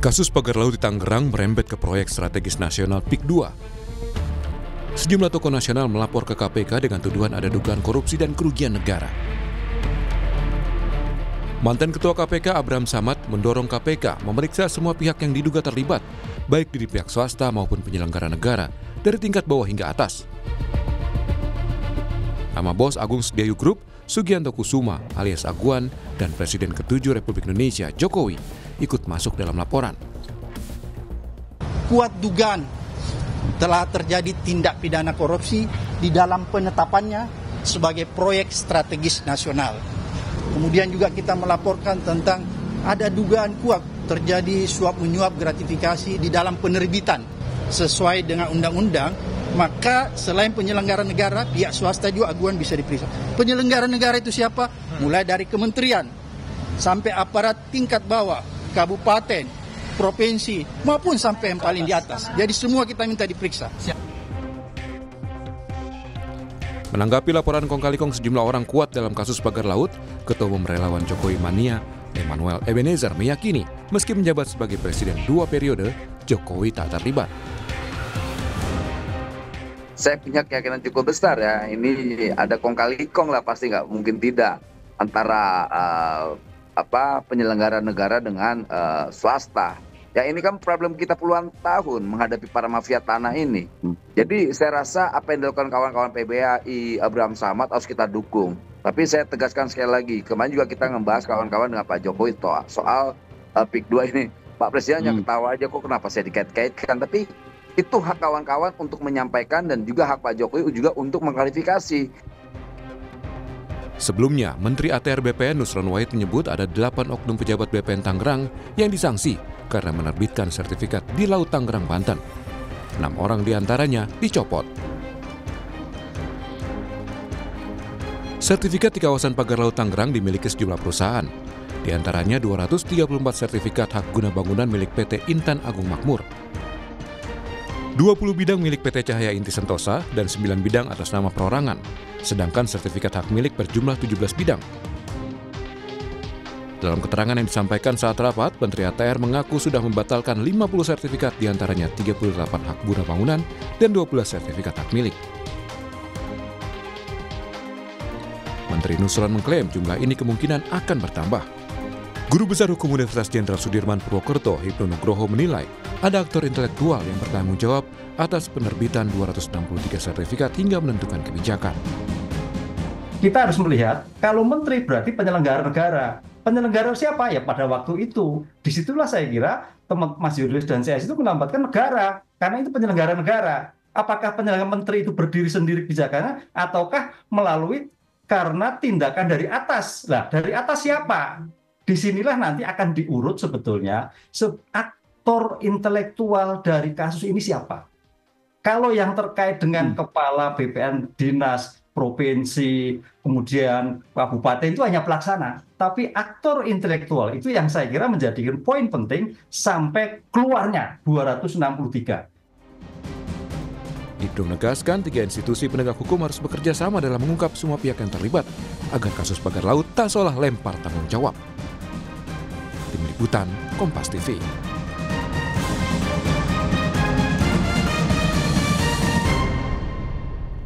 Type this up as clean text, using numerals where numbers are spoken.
Kasus pagar laut di Tangerang merembet ke proyek strategis nasional PIK 2. Sejumlah tokoh nasional melapor ke KPK dengan tuduhan ada dugaan korupsi dan kerugian negara. Mantan Ketua KPK Abraham Samad mendorong KPK memeriksa semua pihak yang diduga terlibat, baik dari pihak swasta maupun penyelenggara negara, dari tingkat bawah hingga atas. Nama bos Agung Sedayu Group, Sugianto Kusuma alias Aguan, dan Presiden ke-7 Republik Indonesia, Jokowi, ikut masuk dalam laporan. Kuat dugaan telah terjadi tindak pidana korupsi di dalam penetapannya sebagai proyek strategis nasional. Kemudian juga kita melaporkan tentang ada dugaan kuat terjadi suap menyuap gratifikasi di dalam penerbitan sesuai dengan undang-undang. Maka selain penyelenggara negara, pihak swasta juga aguan bisa diperiksa. Penyelenggara negara itu siapa? Mulai dari kementerian sampai aparat tingkat bawah, kabupaten, provinsi, maupun sampai yang paling di atas. Jadi semua kita minta diperiksa. Menanggapi laporan kong kali kong sejumlah orang kuat dalam kasus pagar laut, Ketua Umum Relawan Jokowi Mania, Emmanuel Ebenezer, meyakini meski menjabat sebagai presiden 2 periode, Jokowi tak terlibat. Saya punya keyakinan cukup besar ya, ini ada kong kali kong lah, pasti nggak mungkin tidak antara penyelenggara negara dengan swasta. Ya ini kan problem kita puluhan tahun menghadapi para mafia tanah ini. Jadi saya rasa apa yang dilakukan kawan-kawan PBAI, Abraham Samad harus kita dukung. Tapi saya tegaskan sekali lagi, kemarin juga kita ngebahas kawan-kawan dengan Pak Jokowi soal PIK 2 ini. Pak Presiden yang ketawa aja kok kenapa saya dikait-kaitkan. Tapi itu hak kawan-kawan untuk menyampaikan dan juga hak Pak Jokowi juga untuk mengklarifikasi. Sebelumnya, Menteri ATR BPN Nusron Wahid menyebut ada 8 oknum pejabat BPN Tangerang yang disangsi karena menerbitkan sertifikat di Laut Tangerang, Banten. 6 orang diantaranya dicopot. Sertifikat di kawasan pagar Laut Tangerang dimiliki sejumlah perusahaan. Di antaranya 234 sertifikat hak guna bangunan milik PT Intan Agung Makmur, 20 bidang milik PT Cahaya Inti Sentosa, dan 9 bidang atas nama perorangan, sedangkan sertifikat hak milik berjumlah 17 bidang. Dalam keterangan yang disampaikan saat rapat, Menteri ATR mengaku sudah membatalkan 50 sertifikat, diantaranya 38 hak guna bangunan dan 12 sertifikat hak milik. Menteri Nusron mengklaim jumlah ini kemungkinan akan bertambah. Guru Besar Hukum Universitas Jenderal Sudirman Purwokerto, Hipnu Nugroho, menilai ada aktor intelektual yang bertanggung jawab atas penerbitan 263 sertifikat hingga menentukan kebijakan. Kita harus melihat kalau menteri berarti penyelenggara negara. Penyelenggara siapa? Ya pada waktu itu. Disitulah saya kira Mas Julius dan saya itu menambahkan negara, karena itu penyelenggara negara. Apakah penyelenggara menteri itu berdiri sendiri kebijakannya, ataukah melalui karena tindakan dari atas? Nah, dari atas siapa? Disinilah nanti akan diurut sebetulnya aktor intelektual dari kasus ini siapa. Kalau yang terkait dengan kepala BPN dinas, provinsi, kemudian kabupaten itu hanya pelaksana. Tapi aktor intelektual itu yang saya kira menjadikan poin penting sampai keluarnya 263. Hipnu menegaskan 3 institusi penegak hukum harus bekerja sama dalam mengungkap semua pihak yang terlibat agar kasus pagar laut tak seolah lempar tanggung jawab. Tim Liputan, Kompas TV.